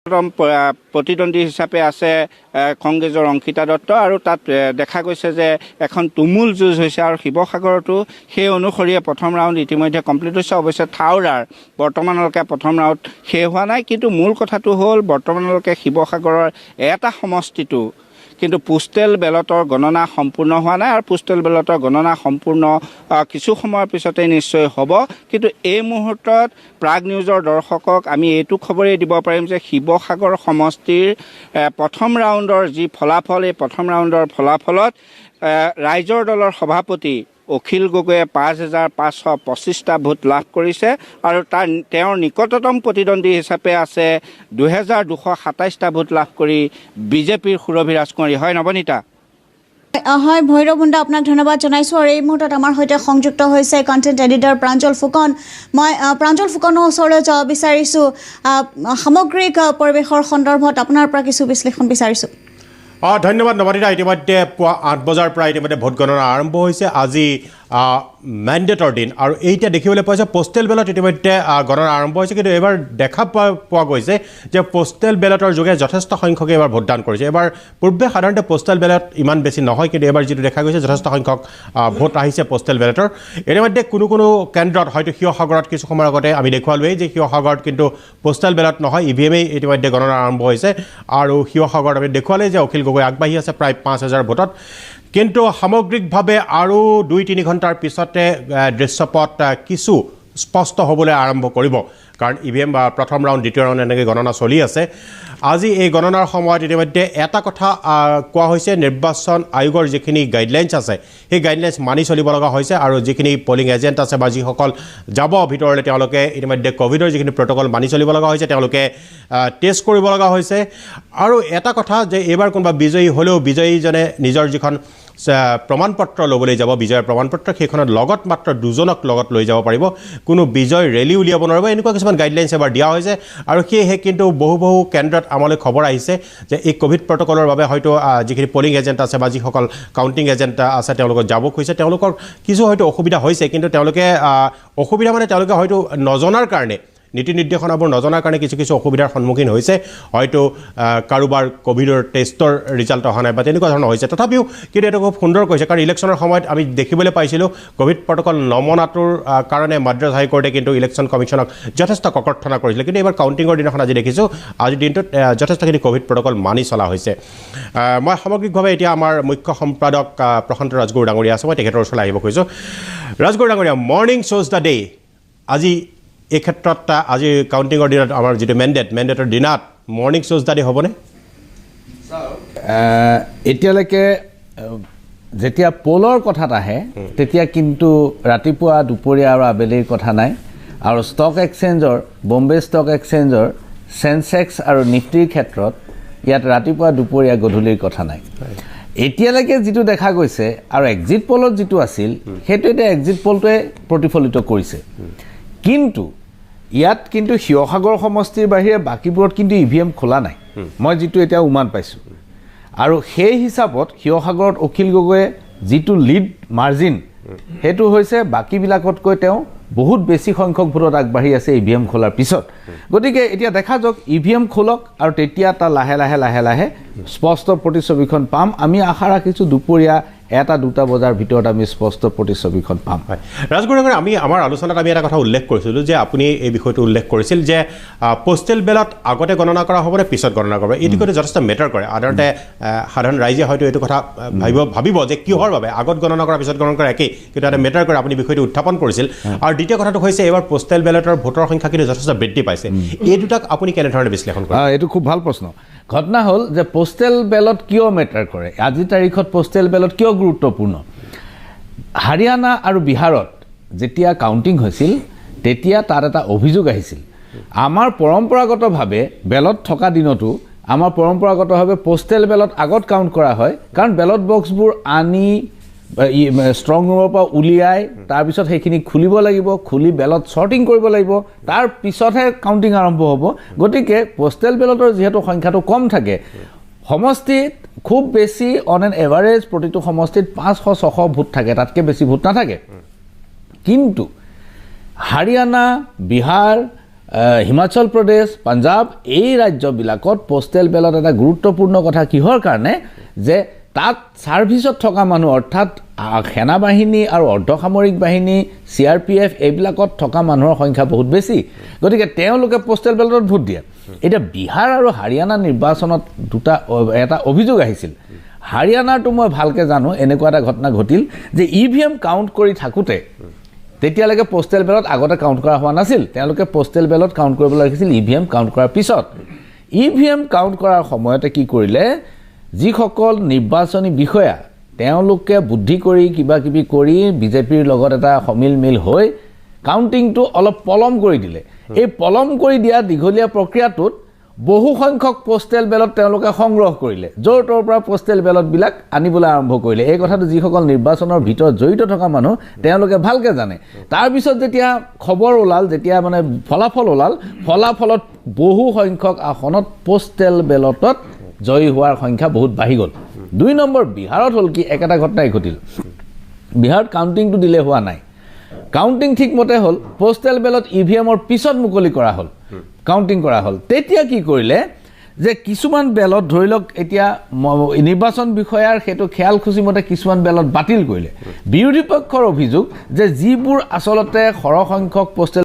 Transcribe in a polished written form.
প্ৰতিদ্বন্দ্বী হিচাপে আছে কংগ্ৰেছৰ অংকিতা দত্ত আৰু তাত দেখা গৈছে যে এখন তুমুল যুঁজ হৈছে আৰু শিৱসাগৰতো সেই অনুসৰিয়ে প্ৰথম ৰাউণ্ড ইতিমধ্যে কমপ্লিট হৈছে। অৱশ্যে থাউৰাৰ বৰ্তমানলৈকে প্ৰথম ৰাউণ্ড শেষ হোৱা নাই, কিন্তু মূল কথাটো হ'ল বৰ্তমানলৈকে শিৱসাগৰৰ এটা সমষ্টিটো কিন্তু পোষ্টেল বেলটৰ গণনা সম্পূৰ্ণ হোৱা নাই আৰু পোষ্টেল বেলটৰ গণনা সম্পূৰ্ণ কিছু সময়ৰ পিছতে নিশ্চয় হ'ব। কিন্তু এই মুহূৰ্তত প্ৰাগ নিউজৰ দৰ্শকক আমি এইটো খবৰেই দিব পাৰিম যে শিৱসাগৰ সমষ্টিৰ প্ৰথম ৰাউণ্ডৰ যি ফলাফল, এই প্ৰথম ৰাউণ্ডৰ ফলাফলত ৰাইজৰ দলৰ সভাপতি অখিল গগৈয়ে ৫,৫২৫টা ভোট লাভ কৰিছে আৰু তেওঁৰ নিকটতম প্ৰতিদ্বন্দ্বী হিচাপে আছে ২,২২৭টা ভোট লাভ কৰি বিজেপিৰ সুৰভি ৰাজকুমাৰী। হয় নৱনীতা? হয় ভৈৰৱ মুণ্ডা, আপোনাক ধন্যবাদ জনাইছোঁ। আৰু এই মুহূৰ্তত আমাৰ সৈতে সংযুক্ত হৈছে কণ্টেণ্ট এডিটৰ প্ৰাঞ্জল ফুকন। মই প্ৰাঞ্জল ফুকনৰ ওচৰলৈ যাব বিচাৰিছোঁ। সামগ্ৰিক পৰিৱেশৰ সন্দৰ্ভত আপোনাৰ পৰা কিছু বিশ্লেষণ বিচাৰিছোঁ। ধন্যবাদ নৱনীতা। ইতিমধ্যে পুৱা ৮ বজাৰ পৰা ইতিমধ্যে ভোট গণনা আৰম্ভ হৈছে। আজি মেণ্ডেটৰ দিন আৰু এইটা দেখিবলৈ পোৱা যায় পোষ্টেল বেলট ইতিমধ্যে গণনা আৰম্ভ হৈছে, কিন্তু এইবাৰ দেখা পোৱা গৈছে যে পোষ্টেল বেলটৰ যোগে যথেষ্ট সংখ্যকে এইবাৰ ভোটদান কৰিছে। এইবাৰ পূৰ্বে সাধাৰণতে পোষ্টেল বেলট ইমান বেছি নহয়, কিন্তু এইবাৰ যিটো দেখা গৈছে যথেষ্ট সংখ্যক ভোট আহিছে পোষ্টেল বেলটৰ। ইতিমধ্যে কোনো কেন্দ্ৰত হয়তো শিৱসাগৰত কিছু সময়ৰ আগতে আমি দেখুৱালোৱেই যে শিৱসাগৰত কিন্তু পোষ্টেল বেলট নহয়, ইভিএমেই ইতিমধ্যে গণনা আৰম্ভ হৈছে। আৰু শিৱসাগৰত আমি দেখুৱালে যে অখিল গগৈ আগবাঢ়ি আছে প্ৰায় ৫,০০০ ভোটত। কিন্তু সামগ্ৰিকভাৱে আৰু ২-৩ ঘণ্টাৰ পিছতে দৃশ্যপট কিছু স্পষ্ট হ'বলৈ আৰম্ভ কৰিব, কাৰণ ইভিএম প্ৰথম ৰাউণ্ড দ্বিতীয় ৰাউণ্ড এনেকৈ গণনা চলি আছে। আজি এই গণনাৰ সময়ত ইতিমধ্যে এটা কথা কোৱা হৈছে, নিৰ্বাচন আয়োগৰ যিখিনি গাইডলাইনছ আছে সেই গাইডলাইনছ মানি চলিব লগা হৈছে আৰু যিখিনি পলিং এজেণ্ট আছে বা যিসকল যাব ভিতৰলৈ তেওঁলোকে ইতিমধ্যে ক'ভিডৰ যিখিনি প্ৰট'কল মানি চলিব লগা হৈছে, তেওঁলোকে টেষ্ট কৰিব লগা হৈছে। আৰু এটা কথা যে এইবাৰ কোনোবা বিজয়ী হ'লেও বিজয়ীজনে নিজৰ যিখন প্ৰমাণপত্ৰ ল'বলৈ যাব, বিজয়ৰ প্ৰমাণপত্ৰ, সেইখনত লগত মাত্ৰ 2জনক লগত লৈ যাব পাৰিব, কোনো বিজয় ৰেলী উলিয়াব নোৱাৰিব। এনেকুৱা কিছুমান গাইডলাইনছ এবাৰ দিয়া হৈছে। আৰু সেয়েহে কিন্তু বহু কেন্দ্ৰত আমালৈ খবৰ আহিছে যে এই ক'ভিড প্ৰট'কলৰ বাবে হয়তো যিখিনি পলিং এজেণ্ট আছে বা যিসকল কাউণ্টিং এজেণ্ট আছে তেওঁলোকক যাব খুজিছে, তেওঁলোকৰ কিছু হয়তো অসুবিধা হৈছে। কিন্তু তেওঁলোকে অসুবিধা মানে তেওঁলোকে হয়তো নজনাৰ কাৰণে, নীতি নিৰ্দেশনাবোৰ নজনাৰ কাৰণে কিছু অসুবিধাৰ সন্মুখীন হৈছে। হয়তো কাৰোবাৰ ক'ভিডৰ টেষ্টৰ ৰিজাল্ট অহা নাই বা তেনেকুৱা ধৰণৰ হৈছে। তথাপিও কিন্তু এইটো খুব সুন্দৰ কৈছে, কাৰণ ইলেকশ্যনৰ সময়ত আমি দেখিবলৈ পাইছিলোঁ ক'ভিড প্ৰট'কল নমনাটোৰ কাৰণে মাদ্ৰাজ হাইকোৰ্টে কিন্তু ইলেকশ্যন কমিশ্যনক যথেষ্ট ককৰ্থনা কৰিছিলে। কিন্তু এইবাৰ কাউণ্টিঙৰ দিনাখন আজি দেখিছোঁ আজিৰ দিনটোত যথেষ্টখিনি ক'ভিড প্ৰট'কল মানি চলা হৈছে। মই সামগ্ৰিকভাৱে এতিয়া আমাৰ মুখ্য সম্পাদক প্ৰশান্ত ৰাজগুৰু ডাঙৰীয়া আছে, মই তেখেতৰ ওচৰলৈ আহিব খুজিছোঁ। ৰাজগুৰু ডাঙৰীয়া, মৰ্ণিং শ্ব'জ দ্য ডে। আজি এই ক্ষেত্ৰত আজি কাউণ্টিঙৰ দিনত আমাৰ যিটো মেণ্ডেটৰ দিনত মৰ্ণিং শ্ব'জ দ্য ডে হ'বনে? এতিয়ালৈকে যেতিয়া পলৰ কথাত আহে তেতিয়া কিন্তু ৰাতিপুৱা দুপৰীয়া আৰু আবেলিৰ কথা নাই। আৰু ষ্টক এক্সচেঞ্জৰ, বম্বে ষ্টক এক্সচেঞ্জৰ চেনচেক্স আৰু নিফটিৰ ক্ষেত্ৰত ইয়াত ৰাতিপুৱা দুপৰীয়া গধূলিৰ কথা নাই। এতিয়ালৈকে যিটো দেখা গৈছে আৰু এক্সিট পলত যিটো আছিল সেইটো এতিয়া এক্সিট পলটোৱে প্ৰতিফলিত কৰিছে। কিন্তু ইয়াত কিন্তু শিৱসাগৰ সমষ্টিৰ বাহিৰে বাকীবোৰত কিন্তু ইভিএম খোলা নাই, মই যিটো এতিয়া উমান পাইছোঁ। আৰু সেই হিচাপত শিৱসাগৰত অখিল গগৈয়ে যিটো লিড মাৰ্জিন সেইটো হৈছে বাকীবিলাকতকৈ তেওঁ বহুত বেছি সংখ্যক ভোটত আগবাঢ়ি আছে ইভিএম খোলাৰ পিছত। গতিকে এতিয়া দেখা যাওক ইভিএম খোলক আৰু তেতিয়া তাৰ লাহে লাহে স্পষ্ট প্ৰতিচ্ছবিখন পাম। আমি আশা ৰাখিছোঁ দুপৰীয়া 1-2 বজাৰ ভিতৰত আমি স্পষ্ট প্ৰতিচ্ছবিখন পাম। ৰাজগুৰু, আমি আমাৰ আলোচনাত আমি এটা কথা উল্লেখ কৰিছিলোঁ যে আপুনি এই বিষয়টো উল্লেখ কৰিছিল যে পোষ্টেল বেলট আগতে গণনা কৰা হ'বনে পিছত গণনা কৰিব, এই বিষয়টো যথেষ্ট মেটাৰ কৰে। সাধাৰণ ৰাইজে হয়তো এইটো কথা ভাবিব যে কিহৰ বাবে আগত গণনা কৰা পিছত গণনা কৰা একেই, কিন্তু এটা মেটাৰ কৰে। আপুনি বিষয়টো উত্থাপন কৰিছিল। আৰু দ্বিতীয় কথাটো হৈছে এইবাৰ পোষ্টেল বেলটৰ ভোটৰ সংখ্যা কিন্তু যথেষ্ট বৃদ্ধি পাইছে। এই দুটাক আপুনি কেনেধৰণে বিশ্লেষণ কৰে? এইটো খুব ভাল প্ৰশ্ন। ঘটনা হ'ল যে পোষ্টেল বেলট কিয় মেটাৰ কৰে, আজিৰ তাৰিখত পোষ্টেল বেলট কিয় গুৰুত্বপূৰ্ণ। হাৰিয়ানা আৰু বিহাৰত যেতিয়া কাউণ্টিং হৈছিল তেতিয়া তাত এটা অভিযোগ আহিছিল, আমাৰ পৰম্পৰাগতভাৱে বেলট থকা দিনতো আমাৰ পৰম্পৰাগতভাৱে পোষ্টেল বেলট আগত কাউণ্ট কৰা হয়, কাৰণ বেলট বক্সবোৰ আনি ষ্ট্ৰং ৰুমৰ পৰা উলিয়াই তাৰপিছত সেইখিনি খুলিব লাগিব, খুলি বেলট শ্বৰ্টিং কৰিব লাগিব, তাৰ পিছতহে কাউণ্টিং আৰম্ভ হ'ব। গতিকে পোষ্টেল বেলটৰ যিহেতু সংখ্যাটো কম থাকে, সমষ্টিত খুব বেছি অন এন এভাৰেজ প্ৰতিটো সমষ্টিত 500-600 ভোট থাকে, তাতকৈ বেছি ভোট নাথাকে। কিন্তু হাৰিয়ানা, বিহাৰ হিমাচল প্ৰদেশ পাঞ্জাব এই ৰাজ্যবিলাকত পোষ্টেল বেলত এটা গুৰুত্বপূৰ্ণ কথা কিহৰ কাৰণে যে তাত ছাৰ্ভিচত থকা মানুহ অৰ্থাৎ সেনাবাহিনী আৰু অৰ্ধসামৰিক বাহিনী CRPF এইবিলাকত থকা মানুহৰ সংখ্যা বহুত বেছি গতিকে তেওঁলোকে পোষ্টেল বেলটত ভোট দিয়ে এতিয়া বিহাৰ আৰু হাৰিয়ানা নিৰ্বাচনত এটা অভিযোগ আহিছিল হাৰিয়ানাৰটো মই ভালকৈ জানো এনেকুৱা এটা ঘটনা ঘটিল যে EVM কাউণ্ট কৰি থাকোঁতে তেতিয়ালৈকে পোষ্টেল বেলত আগতে কাউণ্ট কৰা হোৱা নাছিল তেওঁলোকে পোষ্টেল বেলত কাউণ্ট কৰিবলৈ ৰাখিছিল EVM কাউণ্ট কৰাৰ পিছত EVM কাউণ্ট কৰাৰ সময়তে কি কৰিলে যিসকল নিৰ্বাচনী বিষয়া তেওঁলোকে বুদ্ধি কৰি কিবা কিবি কৰি বিজেপিৰ লগত এটা সমিল মিল হৈ কাউণ্টিংটো অলপ পলম কৰি দিলে এই পলম কৰি দিয়া দীঘলীয়া প্ৰক্ৰিয়াটোত বহু সংখ্যক পোষ্টেল বেলত তেওঁলোকে সংগ্ৰহ কৰিলে য'ৰ ত'ৰ পৰা পোষ্টেল বেলটবিলাক আনিবলৈ আৰম্ভ কৰিলে এই কথাটো যিসকল নিৰ্বাচনৰ ভিতৰত জড়িত থকা মানুহ তেওঁলোকে ভালকৈ জানে তাৰপিছত যেতিয়া খবৰ ওলাল যেতিয়া মানে ফলাফল ওলাল ফলাফলত বহু সংখ্যক আসনত পোষ্টেল বেলটত জয়ী হোৱাৰ সংখ্যা বহুত বাঢ়ি গ'ল 2 নম্বৰ বিহাৰত হ'ল কি একেটা ঘটনাই ঘটিল বিহাৰত কাউণ্টিংটো দিলে হোৱা নাই কাউণ্টিং ঠিকমতে হ'ল পোষ্টেল বেলত EVMৰ পিছত মুকলি কৰা হ'ল কাউণ্টিং কৰা হ'ল তেতিয়া কি কৰিলে যে কিছুমান বেলত ধৰি লওক এতিয়া নিৰ্বাচন বিষয়াৰ সেইটো খেয়াল খুচিমতে কিছুমান বেলত বাতিল কৰিলে বিৰোধী পক্ষৰ অভিযোগ যে যিবোৰ আচলতে সৰহ সংখ্যক পোষ্টেল